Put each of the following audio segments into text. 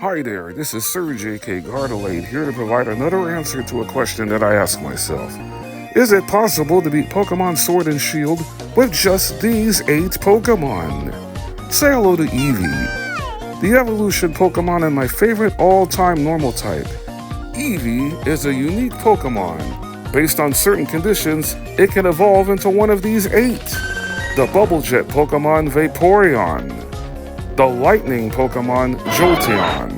Hi there, this is Sir J.K. Gardalade here to provide another answer to a question that I ask myself. Is it possible to beat Pokemon Sword and Shield with just these 8 Pokemon? Say hello to Eevee, the evolution Pokemon and my favorite all-time normal type. Eevee is a unique Pokemon. Based on certain conditions, it can evolve into one of these 8. The Bubble Jet Pokemon Vaporeon, the Lightning Pokemon Jolteon,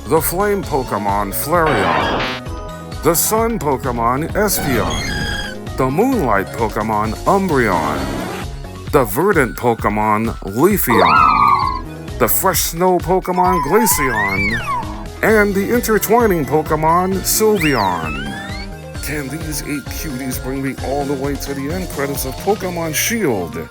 the Flame Pokemon Flareon, the Sun Pokemon Espeon, the Moonlight Pokemon Umbreon, the Verdant Pokemon Leafeon, the Fresh Snow Pokemon Glaceon, and the Intertwining Pokemon Sylveon. Can these 8 cuties bring me all the way to the end credits of Pokemon Shield?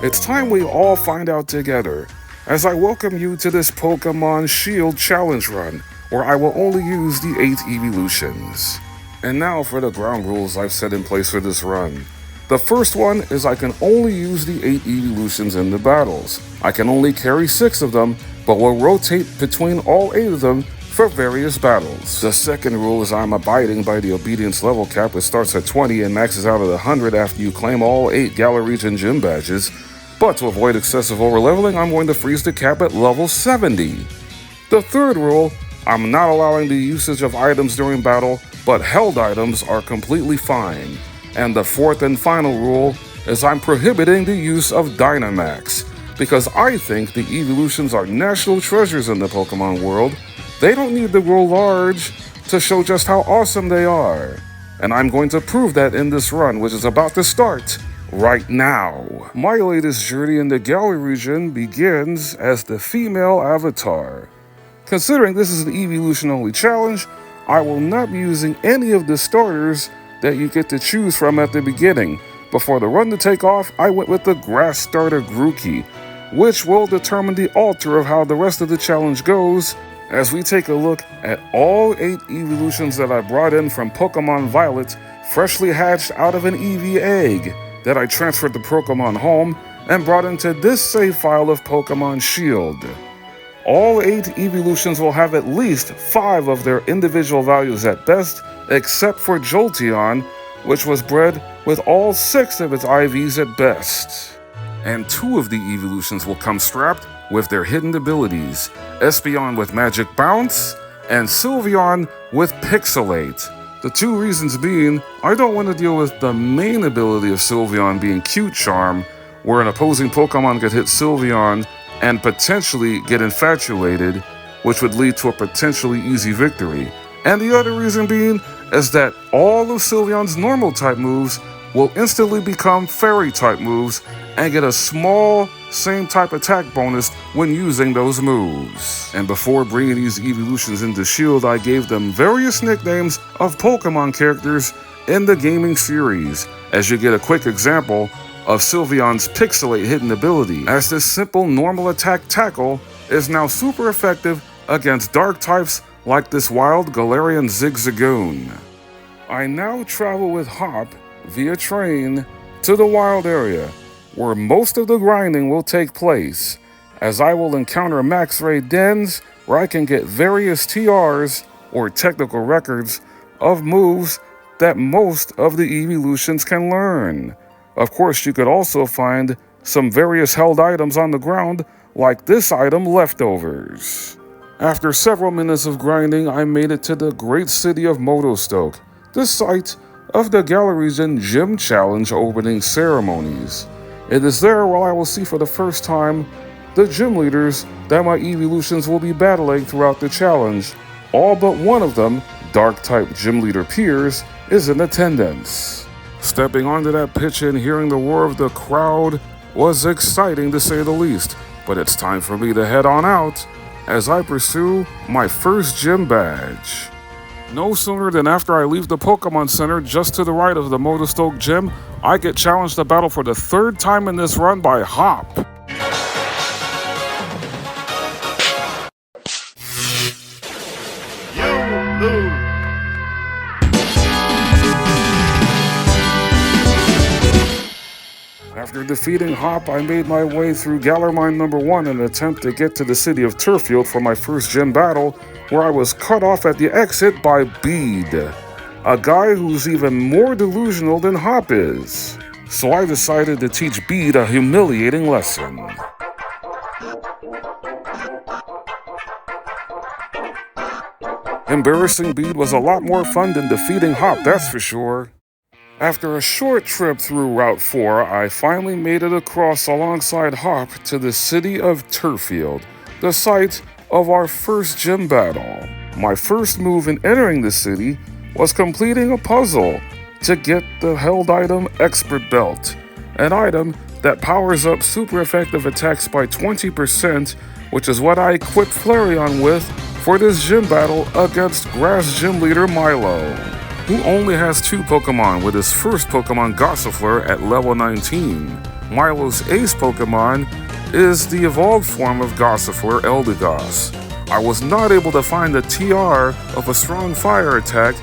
It's time we all find out together, as I welcome you to this Pokemon Shield Challenge Run, where I will only use the 8 Eeveelutions. And now for the ground rules I've set in place for this run. The first one is I can only use the 8 Eeveelutions in the battles. I can only carry 6 of them, but will rotate between all 8 of them for various battles. The second rule is I'm abiding by the obedience level cap, which starts at 20 and maxes out at 100 after you claim all 8 Galar Region gym badges. But to avoid excessive overleveling, I'm going to freeze the cap at level 70. The third rule, I'm not allowing the usage of items during battle, but held items are completely fine. And the fourth and final rule is I'm prohibiting the use of Dynamax, because I think the Eeveelutions are national treasures in the Pokemon world. They don't need to grow large to show just how awesome they are. And I'm going to prove that in this run, which is about to start right now. My latest journey in the Galar Region begins as the female avatar. Considering this is an Eeveelution only challenge, I will not be using any of the starters that you get to choose from at the beginning. Before the run to take off, I went with the grass starter Grookey, which will determine the altar of how the rest of the challenge goes as we take a look at all 8 Eeveelutions that I brought in from Pokemon Violet, freshly hatched out of an Eevee egg that I transferred to Pokemon Home and brought into this save file of Pokemon Shield. All 8 Eeveelutions will have at least 5 of their individual values at best, except for Jolteon, which was bred with all 6 of its IVs at best. And 2 of the Eeveelutions will come strapped with their hidden abilities, Espeon with Magic Bounce, and Sylveon with Pixelate. The 2 reasons being, I don't want to deal with the main ability of Sylveon being Cute Charm, where an opposing Pokemon could hit Sylveon and potentially get infatuated, which would lead to a potentially easy victory. And the other reason being is that all of Sylveon's normal type moves will instantly become fairy type moves and get a small same type attack bonus when using those moves. And before bringing these Eeveelutions into Shield, I gave them various nicknames of Pokemon characters in the gaming series, as you get a quick example of Sylveon's Pixelate hidden ability, as this simple normal attack tackle is now super effective against dark types like this wild Galarian Zigzagoon. I now travel with Hop via train to the wild area, where most of the grinding will take place, as I will encounter max raid dens where I can get various TRs, or technical records, of moves that most of the Eeveelutions can learn. Of course, you could also find some various held items on the ground, like this item, Leftovers. After several minutes of grinding, I made it to the great city of Motostoke, the site of the Galar Region Gym Challenge opening ceremonies. It is there where I will see for the first time the gym leaders that my Eeveelutions will be battling throughout the challenge. All but one of them, Dark-type gym leader Piers, is in attendance. Stepping onto that pitch and hearing the roar of the crowd was exciting to say the least, but it's time for me to head on out as I pursue my first gym badge. No sooner than after I leave the Pokemon Center just to the right of the Motostoke Gym, I get challenged to battle for the 3rd time in this run by Hop. You lose. After defeating Hop, I made my way through Galar Mine number 1 in an attempt to get to the city of Turfield for my first gym battle, where I was cut off at the exit by Bede, a guy who's even more delusional than Hop is. So I decided to teach Bede a humiliating lesson. Embarrassing Bede was a lot more fun than defeating Hop, that's for sure. After a short trip through Route 4, I finally made it across alongside Hop to the city of Turfield, the site of our first gym battle. My first move in entering the city was completing a puzzle to get the held item Expert Belt, an item that powers up super effective attacks by 20%, which is what I equipped Flareon with for this gym battle against Grass Gym Leader Milo, who only has 2 Pokemon, with his first Pokemon Gossifleur at level 19. Milo's ace Pokemon is the evolved form of Gossifleur, Eldegoss. I was not able to find the TR of a strong fire attack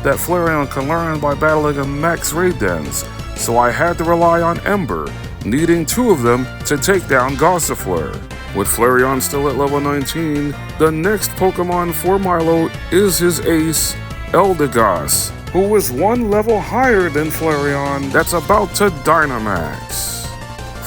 that Flareon can learn by battling a max raid dens, so I had to rely on Ember, needing 2 of them to take down Gossifleur. With Flareon still at level 19, the next Pokemon for Milo is his ace, Eldegoss, who is 1 level higher than Flareon that's about to Dynamax.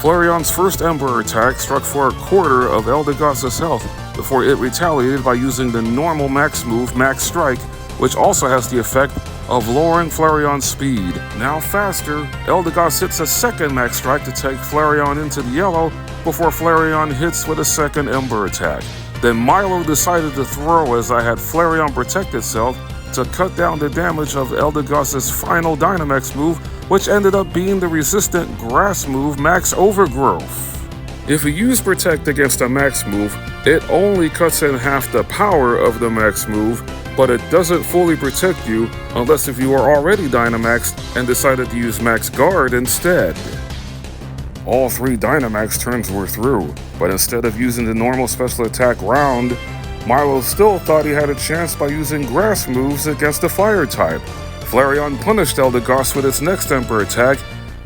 Flareon's first Ember attack struck for a quarter of Eldegoss's health before it retaliated by using the normal max move, Max Strike, which also has the effect of lowering Flareon's speed. Now faster, Eldegoss hits a second Max Strike to take Flareon into the yellow before Flareon hits with a second Ember attack. Then Milo decided to throw as I had Flareon protect itself to cut down the damage of Eldegoss's final Dynamax move, which ended up being the resistant grass move, Max Overgrowth. If you use Protect against a max move, it only cuts in half the power of the max move, but it doesn't fully protect you unless if you are already Dynamaxed and decided to use Max Guard instead. All 3 Dynamax turns were through, but instead of using the normal special attack round, Milo still thought he had a chance by using grass moves against the fire type. Flareon punished Eldegoss with its next Ember attack,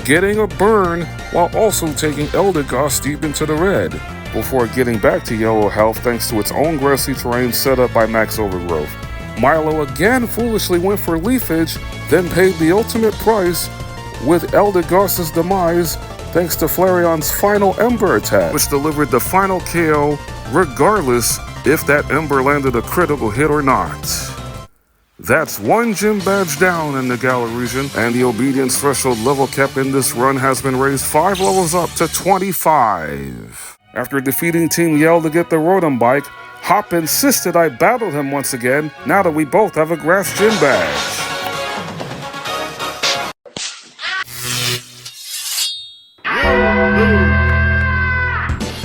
getting a burn while also taking Eldegoss deep into the red, before getting back to yellow health thanks to its own grassy terrain set up by Max Overgrowth. Milo again foolishly went for Leafage, then paid the ultimate price with Eldegoss's demise thanks to Flareon's final Ember attack, which delivered the final KO regardless if that Ember landed a critical hit or not. That's 1 gym badge down in the Galar region, and the obedience threshold level cap in this run has been raised 5 levels up to 25. After defeating Team Yell to get the Rotom bike, Hop insisted I battle him once again now that we both have a grass gym badge.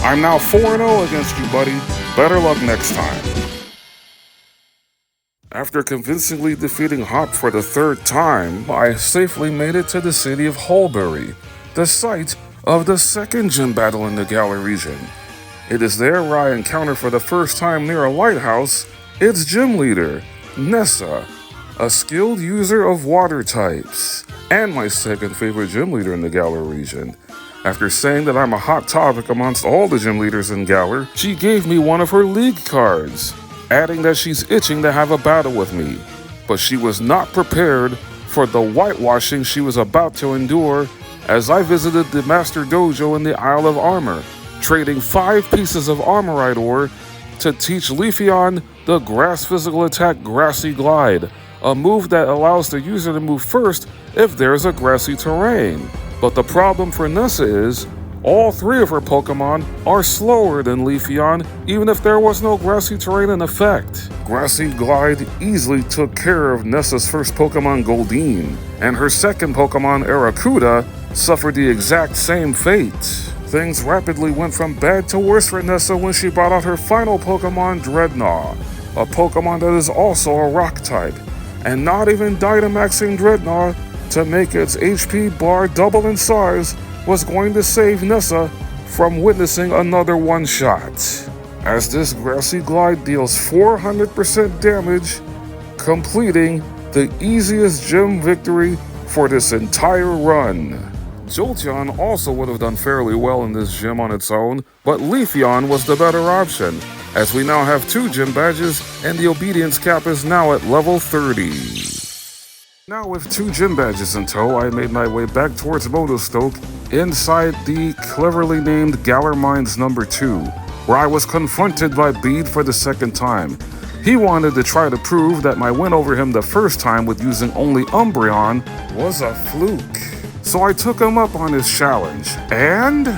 I'm now 4-0 against you, buddy. Better luck next time. After convincingly defeating Hop for the 3rd time, I safely made it to the city of Holbury, the site of the 2nd gym battle in the Galar region. It is there where I encounter for the first time near a lighthouse its gym leader, Nessa, a skilled user of water types, and my 2nd favorite gym leader in the Galar region. After saying that I'm a hot topic amongst all the gym leaders in Galar, she gave me one of her league cards, adding that she's itching to have a battle with me. But she was not prepared for the whitewashing she was about to endure as I visited the Master Dojo in the Isle of Armor, trading 5 pieces of Armorite ore to teach Leafeon the grass physical attack Grassy Glide, a move that allows the user to move first if there's a grassy terrain. But the problem for Nessa is, all 3 of her Pokemon are slower than Leafeon, even if there was no grassy terrain in effect. Grassy Glide easily took care of Nessa's first Pokemon Goldeen, and her second Pokemon Arrokuda suffered the exact same fate. Things rapidly went from bad to worse for Nessa when she brought out her final Pokemon Dreadnought, a Pokemon that is also a rock type, and not even Dynamaxing Dreadnought to make its HP bar double in size was going to save Nessa from witnessing another one-shot, as this Grassy Glide deals 400% damage, completing the easiest gym victory for this entire run. Jolteon also would have done fairly well in this gym on its own, but Leafeon was the better option, as we now have 2 gym badges and the obedience cap is now at level 30. Now with 2 gym badges in tow, I made my way back towards Motostoke inside the cleverly named Galar Mines number 2, where I was confronted by Bede for the second time. He wanted to try to prove that my win over him the first time with using only Umbreon was a fluke. So I took him up on his challenge, and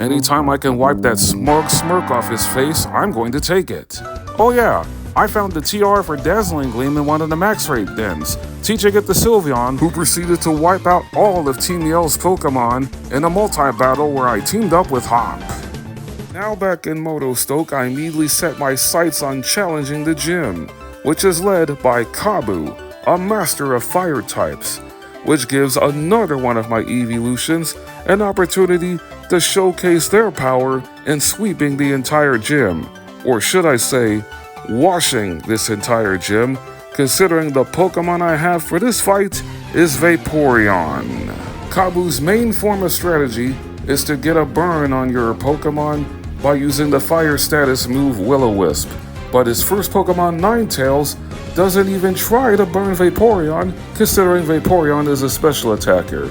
anytime I can wipe that smug smirk off his face, I'm going to take it. Oh yeah, I found the TR for Dazzling Gleam in one of the max rate dens, teaching it to Sylveon, who proceeded to wipe out all of Team Yell's Pokemon in a multi-battle where I teamed up with Hop. Now back in Motostoke, I immediately set my sights on challenging the gym, which is led by Kabu, a master of fire types, which gives another one of my Eeveelutions an opportunity to showcase their power in sweeping the entire gym, or should I say, washing this entire gym, considering the Pokemon I have for this fight is Vaporeon. Kabu's main form of strategy is to get a burn on your Pokemon by using the fire status move Will-O-Wisp, but his first Pokemon, Ninetales, doesn't even try to burn Vaporeon, considering Vaporeon is a special attacker,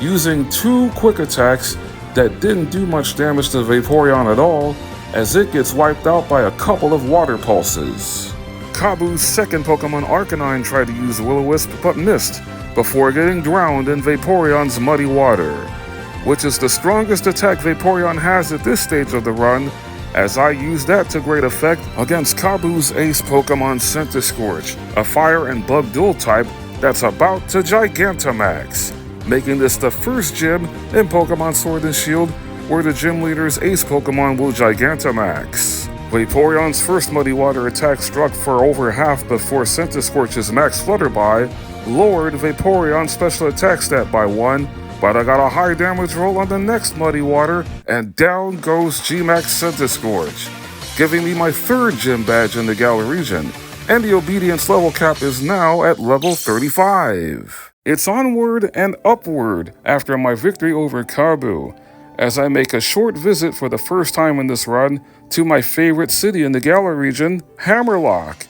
using 2 quick attacks that didn't do much damage to Vaporeon at all, as it gets wiped out by a couple of water pulses. Kabu's second Pokemon, Arcanine, tried to use Will-O-Wisp but missed, before getting drowned in Vaporeon's muddy water, which is the strongest attack Vaporeon has at this stage of the run, as I used that to great effect against Kabu's ace Pokemon Centiskorch, a fire and bug dual type that's about to Gigantamax, making this the first gym in Pokemon Sword and Shield where the gym leader's ace Pokemon will Gigantamax. Vaporeon's first Muddy Water attack struck for over half before Centiskorch's Max Flutterby lowered Vaporeon's special attack stat by 1, but I got a high damage roll on the next Muddy Water, and down goes G-Max Centiskorch, giving me my 3rd gym badge in the Galar Region, and the obedience level cap is now at level 35. It's onward and upward after my victory over Kabu, as I make a short visit for the first time in this run to my favorite city in the Galar Region, Hammerlock,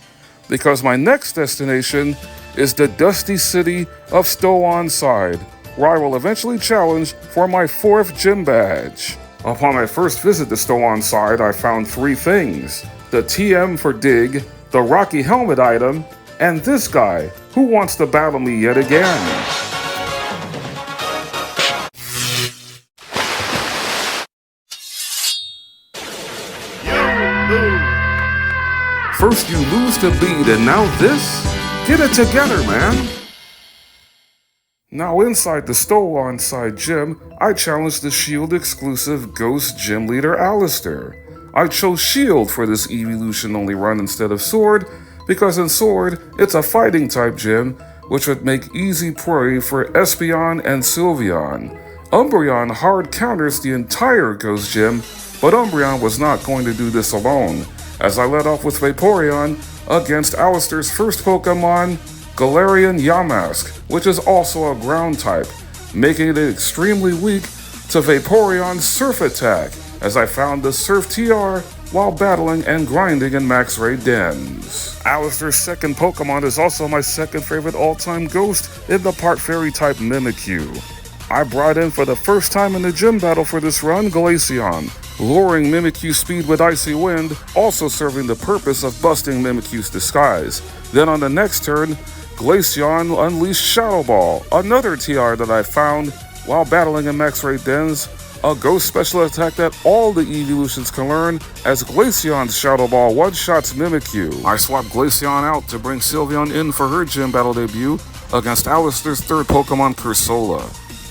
because my next destination is the dusty city of Stow-on-Side, where I will eventually challenge for my 4th gym badge. Upon my first visit to Stow-on-Side, I found 3 things: the TM for Dig, the Rocky Helmet item, and this guy, who wants to battle me yet again. First you lose to Bede, and now this? Get it together, man! Now inside the Stow-on-Side gym, I challenged the Shield exclusive Ghost Gym Leader Alistair. I chose Shield for this Eeveelution only run instead of Sword, because in Sword, it's a fighting type gym, which would make easy prey for Espeon and Sylveon. Umbreon hard counters the entire Ghost Gym, but Umbreon was not going to do this alone, as I led off with Vaporeon against Alistair's first Pokemon, Galarian Yamask, which is also a ground type, making it extremely weak to Vaporeon's Surf attack, as I found the Surf TR while battling and grinding in max raid dens. Alistair's second Pokemon is also my second favorite all-time ghost in the part fairy type Mimikyu. I brought in for the first time in the gym battle for this run Glaceon, luring Mimikyu's speed with Icy Wind, also serving the purpose of busting Mimikyu's disguise. Then on the next turn, Glaceon unleashed Shadow Ball, another TR that I found while battling in max raid dens, a ghost special attack that all the Eeveelutions can learn, as Glaceon's Shadow Ball one-shots Mimikyu. I swapped Glaceon out to bring Sylveon in for her gym battle debut against Alistair's 3rd Pokemon, Cursola.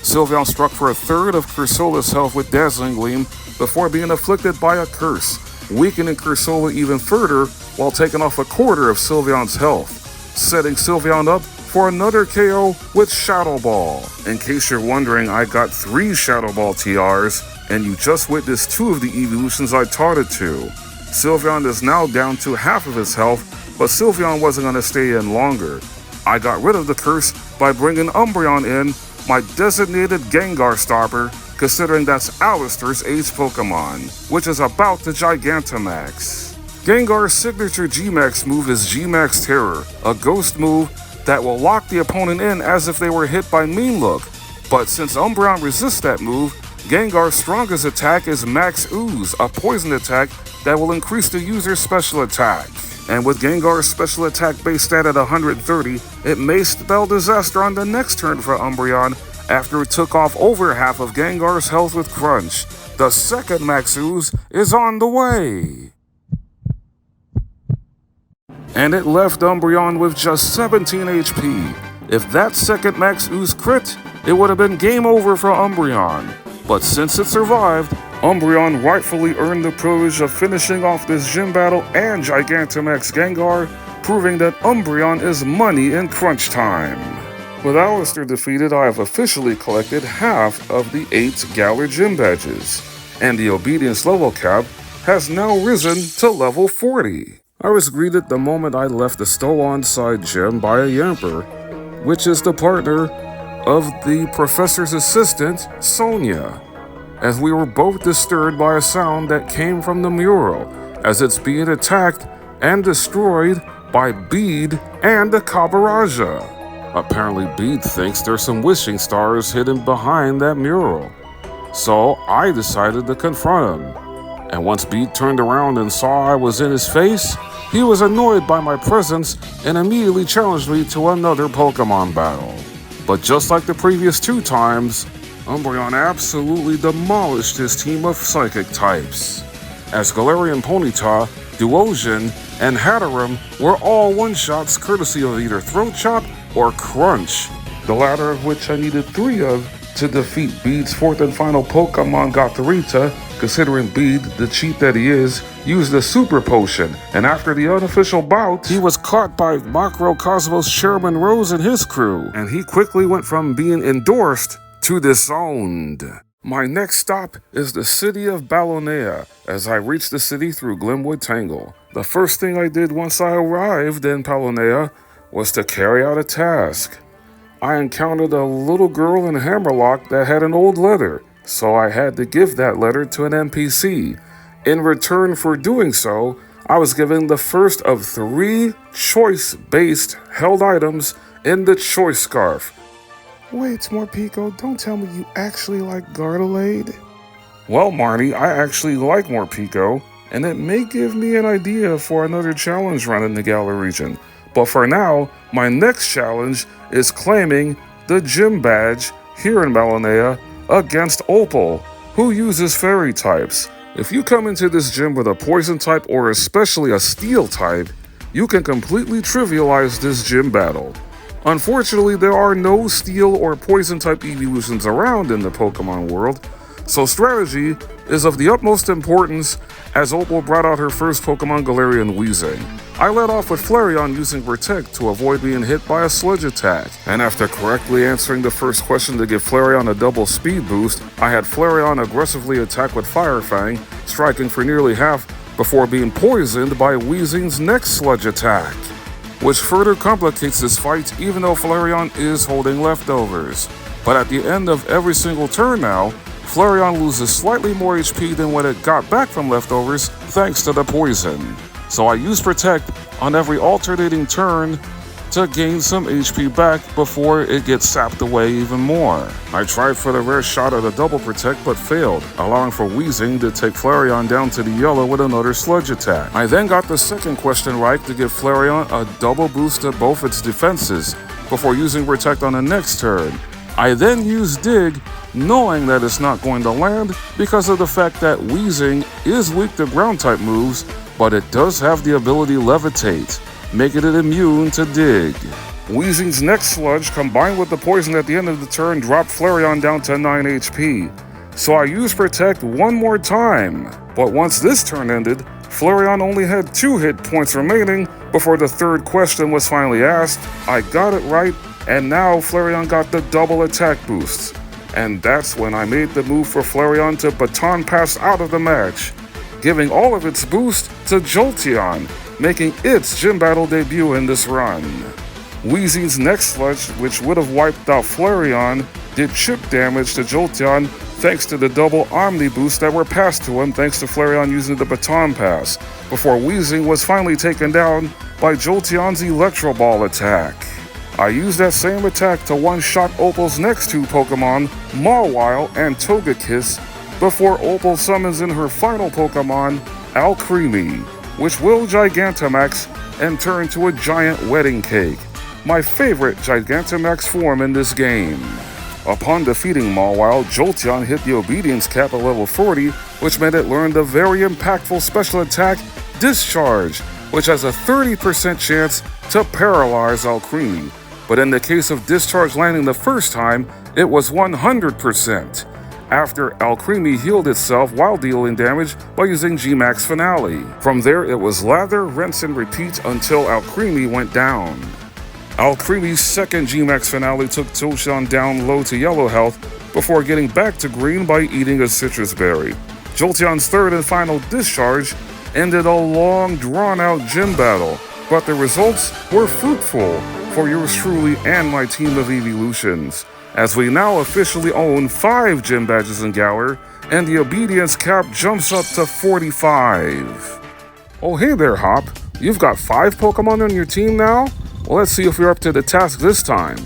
Sylveon struck for a 1/3 of Cursola's health with Dazzling Gleam before being afflicted by a curse, weakening Cursola even further while taking off a 1/4 of Sylveon's health, setting Sylveon up for another KO with Shadow Ball. In case you're wondering, I got 3 Shadow Ball TRs, and you just witnessed 2 of the Eeveelutions I taught it to. Sylveon is now down to half of his health, but Sylveon wasn't going to stay in longer. I got rid of the curse by bringing Umbreon in my designated Gengar stopper, considering that's Alistair's Ace Pokemon, which is about to Gigantamax. Gengar's signature G-Max move is G-Max Terror, a ghost move that will lock the opponent in as if they were hit by Mean Look. But since Umbreon resists that move, Gengar's strongest attack is Max Ooze, a poison attack that will increase the user's special attack. And with Gengar's special attack base stat at 130, it may spell disaster on the next turn for Umbreon after it took off over half of Gengar's health with Crunch. The second Max Ooze is on the way. And it left Umbreon with just 17 HP. If that second Max Ooze crit, it would have been game over for Umbreon. But since it survived, Umbreon rightfully earned the privilege of finishing off this gym battle and Gigantamax Gengar, proving that Umbreon is money in crunch time. With Alistair defeated, I have officially collected half of the 8 Galar Gym badges, and the obedience level cap has now risen to level 40. I was greeted the moment I left the Stolon side gym by a Yamper, which is the partner of the professor's assistant, Sonia, as we were both disturbed by a sound that came from the mural, as it's being attacked and destroyed by Bede and the Cabaraja. Apparently Bede thinks there's some wishing stars hidden behind that mural, so I decided to confront him. And once Bede turned around and saw I was in his face, he was annoyed by my presence and immediately challenged me to another Pokemon battle. But just like the previous 2 times, Umbreon absolutely demolished his team of Psychic types, as Galarian Ponyta, Duosion, and Hatterene were all one-shots courtesy of either Throat Chop or Crunch, the latter of which I needed 3 of to defeat Bede's 4th and final Pokemon Gothorita, considering Bede, the cheat that he is, used a super potion, and after the unofficial bout, he was caught by Macrocosmos Chairman Rose and his crew, and he quickly went from being endorsed to disowned. My next stop is the city of Balonea, as I reach the city through Glenwood Tangle. The first thing I did once I arrived in Balonea was to carry out a task. I encountered a little girl in Hammerlock that had an old letter, so I had to give that letter to an NPC. In return for doing so, I was given the first of 3 choice-based held items in the Choice Scarf. Wait, Morpeko, don't tell me you actually like Gardelade? Well, Marnie, I actually like Morpeko, and it may give me an idea for another challenge run in the Galar region. But for now, my next challenge is claiming the gym badge here in Balonea against Opal, who uses fairy types. If you come into this gym with a poison type or especially a steel type, you can completely trivialize this gym battle. Unfortunately, there are no steel or poison type Eeveelutions around in the Pokemon world, so strategy is of the utmost importance as Opal brought out her first Pokemon Galarian Weezing. I led off with Flareon using Protect to avoid being hit by a Sludge attack, and after correctly answering the first question to give Flareon a double speed boost, I had Flareon aggressively attack with Fire Fang, striking for nearly half before being poisoned by Weezing's next Sludge attack, which further complicates this fight even though Flareon is holding leftovers. But at the end of every single turn now, Flareon loses slightly more HP than when it got back from leftovers thanks to the poison. So I use Protect on every alternating turn to gain some HP back before it gets sapped away even more. I tried for the rare shot at a double Protect but failed, allowing for Weezing to take Flareon down to the yellow with another Sludge attack. I then got the second question right to give Flareon a double boost to both its defenses before using Protect on the next turn. I then used Dig, knowing that it's not going to land because of the fact that Weezing is weak to ground type moves, but it does have the ability Levitate, making it immune to Dig. Weezing's next Sludge combined with the poison at the end of the turn dropped Flareon down to 9 HP. So I used Protect one more time, but once this turn ended, Flareon only had 2 hit points remaining before the third question was finally asked. I got it right, and now Flareon got the double attack boosts. And that's when I made the move for Flareon to baton pass out of the match, giving all of its boost to Jolteon, making its gym battle debut in this run. Weezing's next Sludge, which would have wiped out Flareon, did chip damage to Jolteon thanks to the double Omni boosts that were passed to him thanks to Flareon using the Baton Pass, before Weezing was finally taken down by Jolteon's Electro Ball attack. I used that same attack to one-shot Opal's next two Pokemon, Mawile and Togekiss, before Opal summons in her final Pokemon, Alcremie, which will Gigantamax and turn to a giant wedding cake, my favorite Gigantamax form in this game. Upon defeating Mawile, Jolteon hit the Obedience cap at level 40, which meant it learned the very impactful special attack, Discharge, which has a 30% chance to paralyze Alcremie. But in the case of Discharge landing the first time, it was 100%. After Alcremie healed itself while dealing damage by using G-Max Finale. From there, it was lather, rinse, and repeat until Alcremie went down. Alcremie's second G-Max Finale took Jolteon down low to yellow health before getting back to green by eating a citrus berry. Jolteon's third and final Discharge ended a long, drawn-out gym battle, but the results were fruitful for yours truly and my team of Eeveelutions, as we now officially own 5 gym badges in Galar, and the obedience cap jumps up to 45. Oh hey there, Hop. You've got 5 Pokemon on your team now? Well, let's see if you're up to the task this time.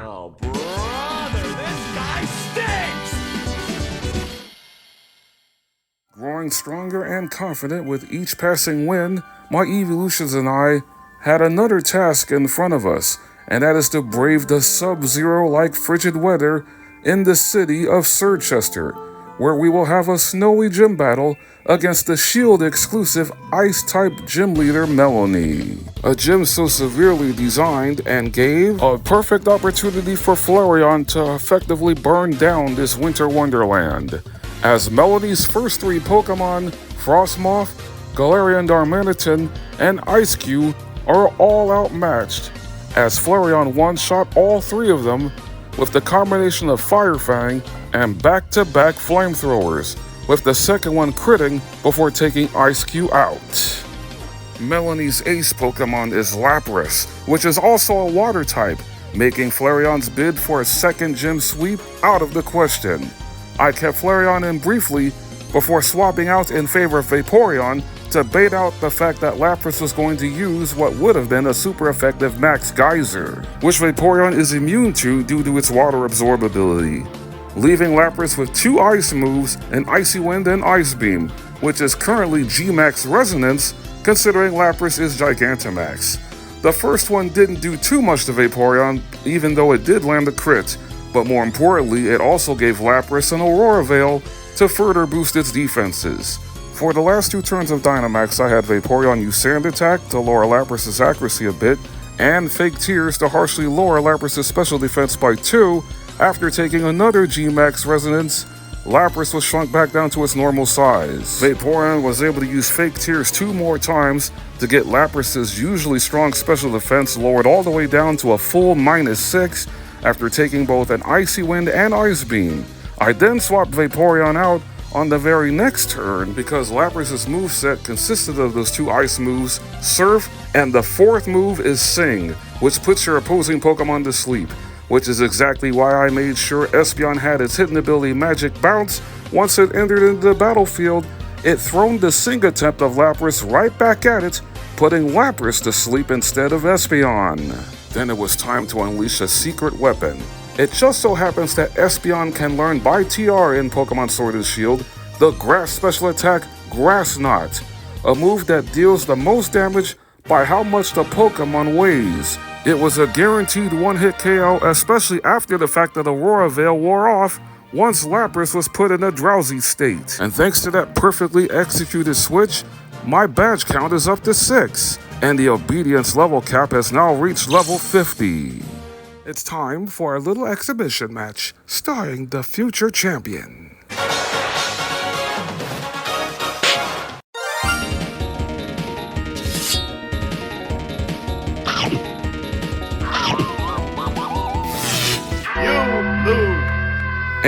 Oh, brother, this guy stinks! Growing stronger and confident with each passing win, my Eeveelutions and I had another task in front of us, and that is to brave the sub-zero-like frigid weather in the city of Surchester, where we will have a snowy gym battle against the Shield-exclusive Ice-type gym leader Melanie. A gym so severely designed and gave a perfect opportunity for Flareon to effectively burn down this winter wonderland, as Melanie's first 3 Pokemon, Frostmoth, Galarian Darmanitan, and Ice-Cube, are all outmatched, as Flareon one-shot all 3 of them with the combination of Fire Fang and back-to-back flamethrowers, with the second one critting before taking Ice-Cube out. Melanie's ace Pokemon is Lapras, which is also a water type, making Flareon's bid for a second gym sweep out of the question. I kept Flareon in briefly before swapping out in favor of Vaporeon to bait out the fact that Lapras was going to use what would have been a super effective Max Geyser, which Vaporeon is immune to due to its water absorbability, leaving Lapras with 2 ice moves, an Icy Wind and Ice Beam, which is currently G-Max Resonance, considering Lapras is Gigantamax. The first one didn't do too much to Vaporeon, even though it did land a crit, but more importantly, it also gave Lapras an Aurora Veil to further boost its defenses. For the last 2 turns of Dynamax, I had Vaporeon use Sand Attack to lower Lapras' accuracy a bit, and Fake Tears to harshly lower Lapras' special defense by 2. After taking another G-Max Resonance, Lapras was shrunk back down to its normal size. Vaporeon was able to use Fake Tears 2 more times to get Lapras' usually strong special defense lowered all the way down to a full -6 after taking both an Icy Wind and Ice Beam. I then swapped Vaporeon out on the very next turn because Lapras' moveset consisted of those 2 ice moves, Surf, and the 4th move is Sing, which puts your opposing Pokemon to sleep, which is exactly why I made sure Espeon had its hidden ability Magic Bounce. Once it entered into the battlefield, it thrown the Sing attempt of Lapras right back at it, putting Lapras to sleep instead of Espeon. Then it was time to unleash a secret weapon. It just so happens that Espeon can learn by TR in Pokemon Sword and Shield the Grass special attack Grass Knot, a move that deals the most damage by how much the Pokemon weighs. It was a guaranteed one-hit KO, especially after the fact that Aurora Veil wore off once Lapras was put in a drowsy state. And thanks to that perfectly executed switch, my badge count is up to 6, and the obedience level cap has now reached level 50. It's time for a little exhibition match starring the future champion.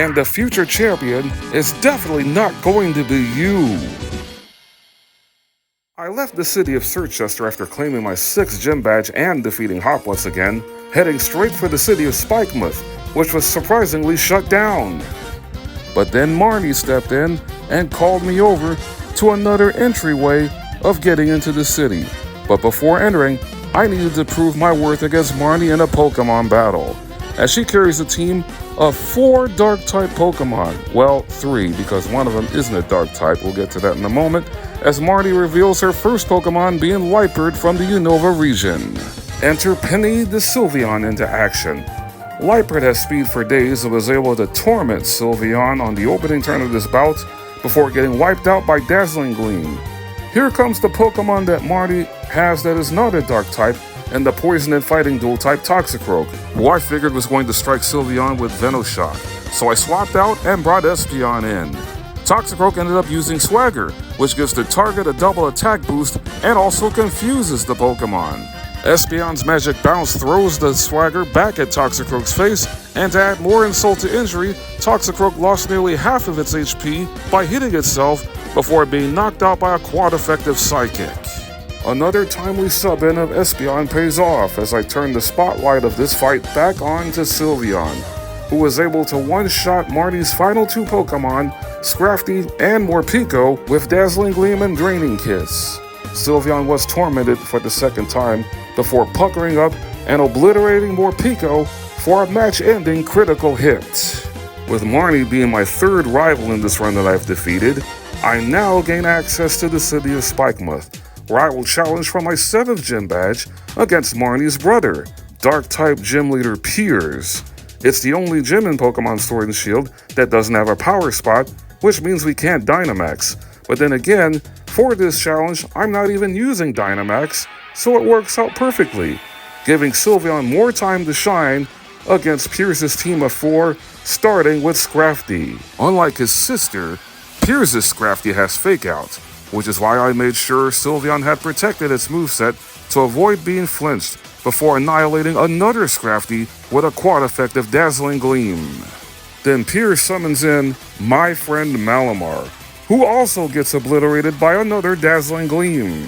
And the future champion is definitely not going to be you. I left the city of Circhester after claiming my 6th gym badge and defeating Hop once again, heading straight for the city of Spikemuth, which was surprisingly shut down. But then Marnie stepped in and called me over to another entryway of getting into the city. But before entering, I needed to prove my worth against Marnie in a Pokemon battle, as she carries a team of 4 Dark-type Pokemon. Well, 3, because one of them isn't a Dark-type. We'll get to that in a moment, as Marnie reveals her first Pokemon being Liepard from the Unova region. Enter Penny the Sylveon into action. Liepard has speed for days and was able to torment Sylveon on the opening turn of this bout before getting wiped out by Dazzling Gleam. Here comes the Pokemon that Marnie has that is not a Dark-type, and the Poison and Fighting Dual-type Toxicroak, who I figured was going to strike Sylveon with Venoshock. So I swapped out and brought Espeon in. Toxicroak ended up using Swagger, which gives the target a double attack boost and also confuses the Pokemon. Espeon's Magic Bounce throws the Swagger back at Toxicroak's face, and to add more insult to injury, Toxicroak lost nearly half of its HP by hitting itself before being knocked out by a quad-effective Psychic. Another timely sub-in of Espeon pays off as I turn the spotlight of this fight back on to Sylveon, who was able to one-shot Marnie's final 2 Pokemon, Scrafty and Morpeko, with Dazzling Gleam and Draining Kiss. Sylveon was tormented for the second time before puckering up and obliterating Morpeko for a match-ending critical hit. With Marnie being my 3rd rival in this run that I've defeated, I now gain access to the city of Spikemuth, where I will challenge for my 7th gym badge against Marnie's brother, Dark-type gym leader Piers. It's the only gym in Pokemon Sword and Shield that doesn't have a power spot, which means we can't Dynamax. But then again, for this challenge, I'm not even using Dynamax, so it works out perfectly, giving Sylveon more time to shine against Pierce's team of 4, starting with Scrafty. Unlike his sister, Pierce's Scrafty has Fake Out, which is why I made sure Sylveon had protected its moveset to avoid being flinched before annihilating another Scrafty with a quad-effective Dazzling Gleam. Then Pierce summons in my friend Malamar, who also gets obliterated by another Dazzling Gleam.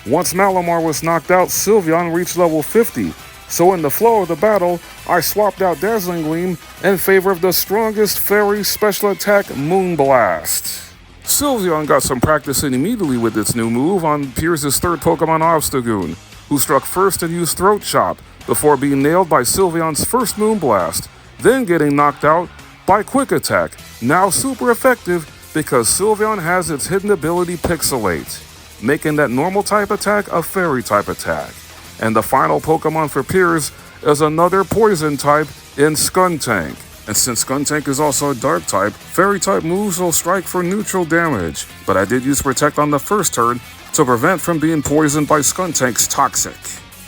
Once Malamar was knocked out, Sylveon reached level 50, so in the flow of the battle, I swapped out Dazzling Gleam in favor of the strongest Fairy special attack, Moonblast. Sylveon got some practice in immediately with its new move on Pierce's 3rd Pokemon, Obstagoon, who struck first and used Throat Chop before being nailed by Sylveon's first Moonblast, then getting knocked out by Quick Attack, now super effective because Sylveon has its hidden ability Pixelate, making that normal type attack a Fairy type attack. And the final Pokemon for Piers is another Poison type in Skuntank. And since Skuntank is also a Dark type, Fairy type moves will strike for neutral damage, but I did use Protect on the first turn to prevent from being poisoned by Skuntank's Toxic.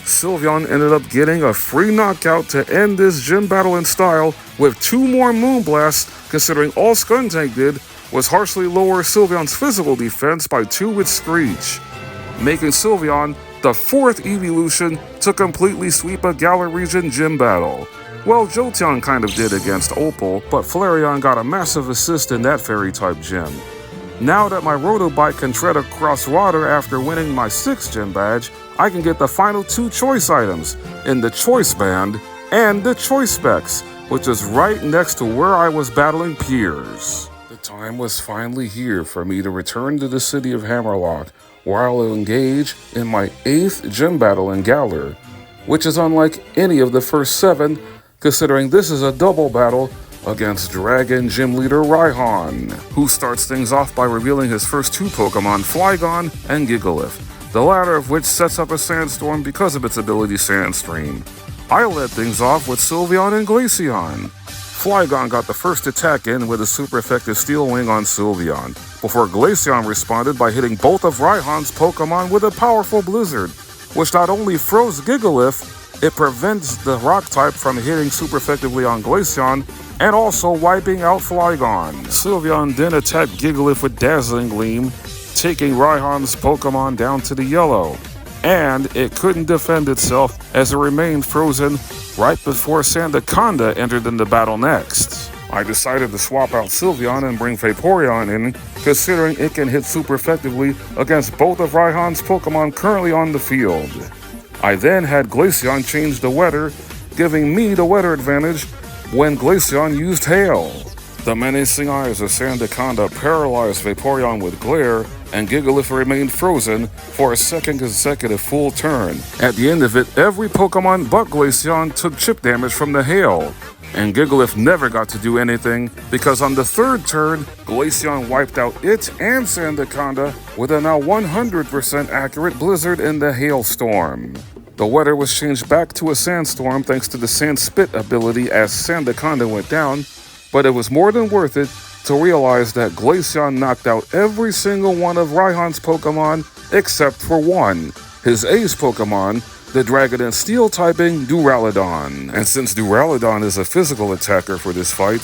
Sylveon ended up getting a free knockout to end this gym battle in style with 2 more Moonblasts, considering all Skuntank did was harshly lower Sylveon's physical defense by 2 with Screech, making Sylveon the 4th Eeveelution to completely sweep a Galar Region gym battle. Well, Jolteon kind of did against Opal, but Flareon got a massive assist in that Fairy-type gym. Now that my Rotobike can tread across water after winning my 6th gym badge, I can get the final 2 choice items in the Choice Band and the Choice Specs, which is right next to where I was battling Piers. The time was finally here for me to return to the city of Hammerlock, where I will engage in my 8th gym battle in Galar, which is unlike any of the first 7, considering this is a double battle against Dragon Gym Leader Raihan, who starts things off by revealing his first 2 Pokemon, Flygon and Gigalith, the latter of which sets up a Sandstorm because of its ability Sandstream. I led things off with Sylveon and Glaceon. Flygon got the first attack in with a super effective Steel Wing on Sylveon, before Glaceon responded by hitting both of Raihan's Pokemon with a powerful Blizzard, which not only froze Gigalith, it prevents the Rock type from hitting super effectively on Glaceon and also wiping out Flygon. Sylveon then attacked Gigalith with Dazzling Gleam, taking Raihan's Pokemon down to the yellow, and it couldn't defend itself as it remained frozen right before Sandaconda entered in the battle next. I decided to swap out Sylveon and bring Vaporeon in, considering it can hit super effectively against both of Raihan's Pokemon currently on the field. I then had Glaceon change the weather, giving me the weather advantage when Glaceon used Hail. The menacing eyes of Sandaconda paralyzed Vaporeon with Glare, and Gigalith remained frozen for a second consecutive full turn. At the end of it, every Pokemon but Glaceon took chip damage from the Hail, and Gigalith never got to do anything because on the third turn, Glaceon wiped out it and Sandaconda with a now 100% accurate Blizzard in the Hailstorm. The weather was changed back to a Sandstorm thanks to the Sand Spit ability as Sandaconda went down, but it was more than worth it to realize that Glaceon knocked out every single one of Raihan's Pokemon except for one, his ace Pokemon, the Dragon and Steel typing Duraludon. And since Duraludon is a physical attacker for this fight,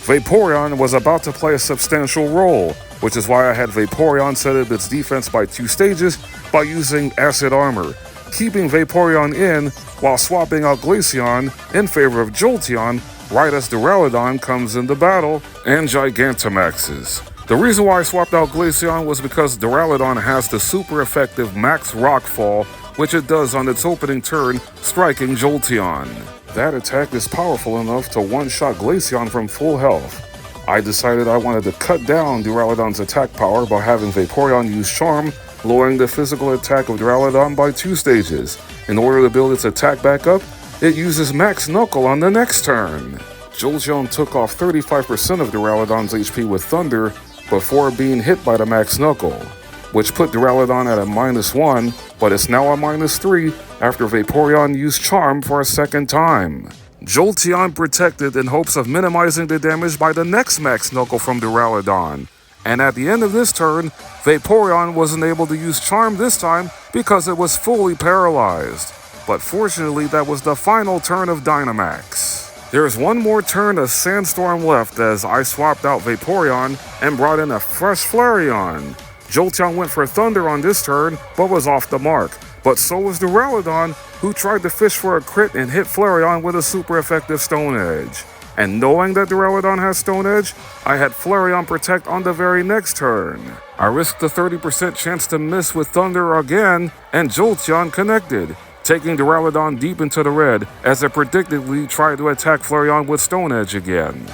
Vaporeon was about to play a substantial role, which is why I had Vaporeon set up its defense by 2 stages by using Acid Armor, keeping Vaporeon in while swapping out Glaceon in favor of Jolteon right as Duraludon comes into battle and Gigantamaxes. The reason why I swapped out Glaceon was because Duraludon has the super effective Max Rockfall, which it does on its opening turn, striking Jolteon. That attack is powerful enough to one-shot Glaceon from full health. I decided I wanted to cut down Duraludon's attack power by having Vaporeon use Charm, lowering the physical attack of Duraludon by 2 stages. In order to build its attack back up, it uses Max Knuckle on the next turn. Jolteon took off 35% of Duraludon's HP with Thunder before being hit by the Max Knuckle, which put Duraludon at a -1, but it's now a -3 after Vaporeon used Charm for a second time. Jolteon protected in hopes of minimizing the damage by the next Max Knuckle from Duraludon, and at the end of this turn, Vaporeon wasn't able to use Charm this time because it was fully paralyzed. But fortunately, that was the final turn of Dynamax. There's one more turn of Sandstorm left as I swapped out Vaporeon and brought in a fresh Flareon. Jolteon went for Thunder on this turn, but was off the mark. But so was Duraludon, who tried to fish for a crit and hit Flareon with a super effective Stone Edge. And knowing that Duraludon has Stone Edge, I had Flareon protect on the very next turn. I risked a 30% chance to miss with Thunder again, and Jolteon connected, taking Duraludon deep into the red as it predictably tried to attack Flareon with Stone Edge again.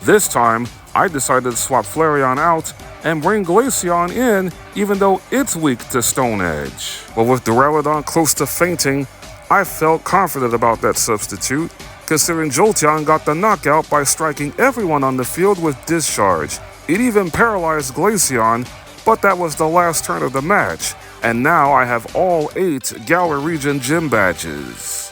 This time, I decided to swap Flareon out and bring Glaceon in even though it's weak to Stone Edge. But with Duraludon close to fainting, I felt confident about that substitute, considering Jolteon got the knockout by striking everyone on the field with Discharge. It even paralyzed Glaceon, but that was the last turn of the match, and now I have all 8 Galar Region gym badges.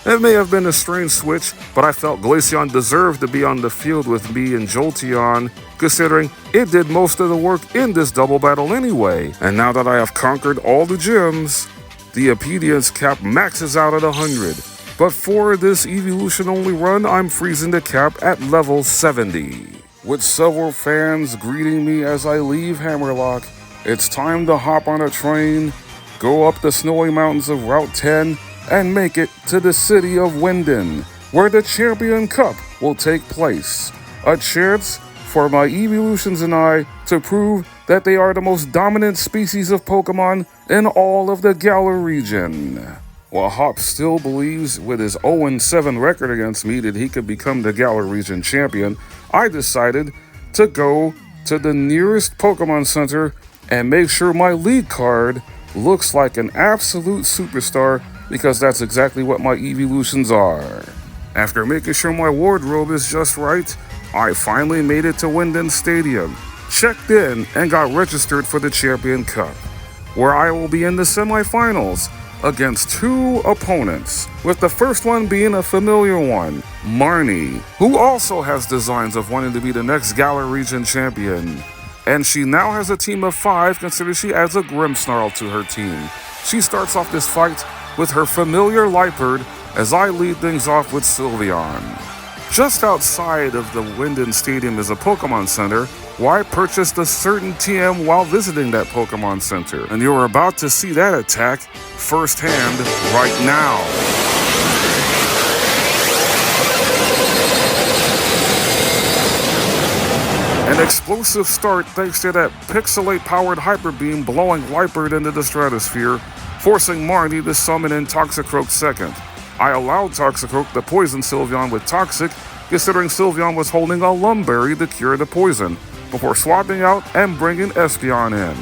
It may have been a strange switch, but I felt Glaceon deserved to be on the field with me and Jolteon, considering it did most of the work in this double battle anyway. And now that I have conquered all the gyms, the Obedience cap maxes out at 100. But for this Eeveelution only run, I'm freezing the cap at level 70. With several fans greeting me as I leave Hammerlock, it's time to hop on a train, go up the snowy mountains of Route 10, and make it to the city of Winden, where the Champion Cup will take place. A chance for my Eeveelutions and I to prove that they are the most dominant species of Pokemon in all of the Galar region. While Hop still believes with his 0-7 record against me that he could become the Galar region champion, I decided to go to the nearest Pokemon Center and make sure my lead card looks like an absolute superstar, because that's exactly what my Eeveelutions are. After making sure my wardrobe is just right, I finally made it to Winden Stadium, checked in, and got registered for the Champion Cup, where I will be in the semifinals against 2 opponents, with the first one being a familiar one, Marnie, who also has designs of wanting to be the next Galar Region champion. And she now has a team of 5, considering she adds a Grimmsnarl to her team. She starts off this fight with her familiar Liepard as I lead things off with Sylveon. Just outside of the Winden Stadium is a Pokemon Center, where I purchased a certain TM while visiting that Pokemon Center. And you're about to see that attack firsthand right now. An explosive start thanks to that Pixelate-powered Hyper Beam blowing Liepard into the stratosphere, forcing Marnie to summon in Toxicroak second. I allowed Toxicroak to poison Sylveon with Toxic, considering Sylveon was holding a Lumberry to cure the poison, before swapping out and bringing Espeon in.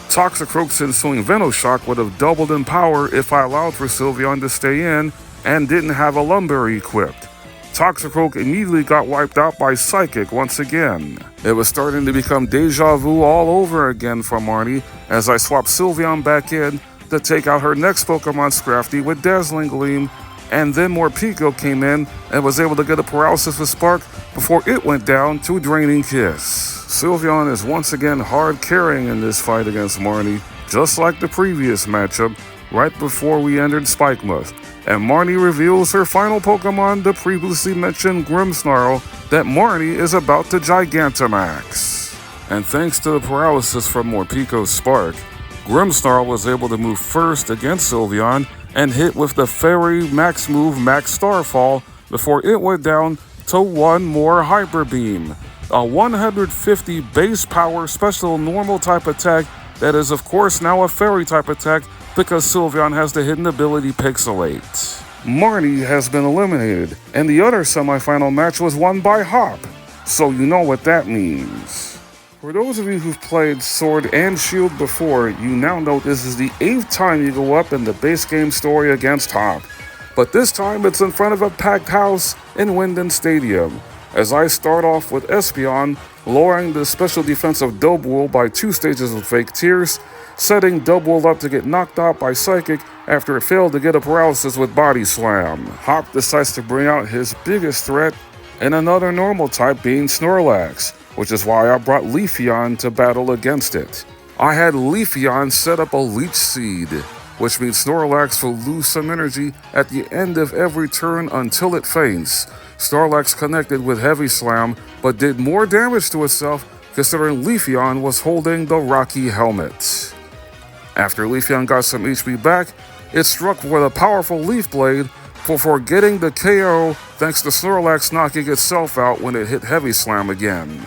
Toxicroak's ensuing Venoshock would have doubled in power if I allowed for Sylveon to stay in and didn't have a Lumberry equipped. Toxicroak immediately got wiped out by Psychic once again. It was starting to become deja vu all over again for Marnie as I swapped Sylveon back in to take out her next Pokemon Scrafty with Dazzling Gleam, and then Morpeko came in and was able to get a Paralysis with Spark before it went down to Draining Kiss. Sylveon is once again hard carrying in this fight against Marnie, just like the previous matchup, right before we entered Spikemuth. And Marnie reveals her final Pokemon, the previously mentioned Grimmsnarl, that Marnie is about to Gigantamax. And thanks to the paralysis from Morpeko's Spark, Grimmsnarl was able to move first against Sylveon and hit with the Fairy Max move Max Starfall before it went down to one more Hyper Beam, a 150 base power special normal type attack that is of course now a Fairy type attack because Sylveon has the hidden ability Pixelate. Marnie has been eliminated, and the other semifinal match was won by Hop, so you know what that means. For those of you who've played Sword and Shield before, you now know this is the 8th time you go up in the base game story against Hop, but this time it's in front of a packed house in Wyndon Stadium, as I start off with Espeon, lowering the special defense of Dubwool by 2 stages with Fake Tears, setting Dubwool up to get knocked out by Psychic after it failed to get a paralysis with Body Slam. Hop decides to bring out his biggest threat, and another normal type being Snorlax, which is why I brought Leafeon to battle against it. I had Leafeon set up a Leech Seed, which means Snorlax will lose some energy at the end of every turn until it faints. Snorlax connected with Heavy Slam, but did more damage to itself considering Leafeon was holding the Rocky Helmet. After Leafeon got some HP back, it struck with a powerful Leaf Blade before getting the KO thanks to Snorlax knocking itself out when it hit Heavy Slam again.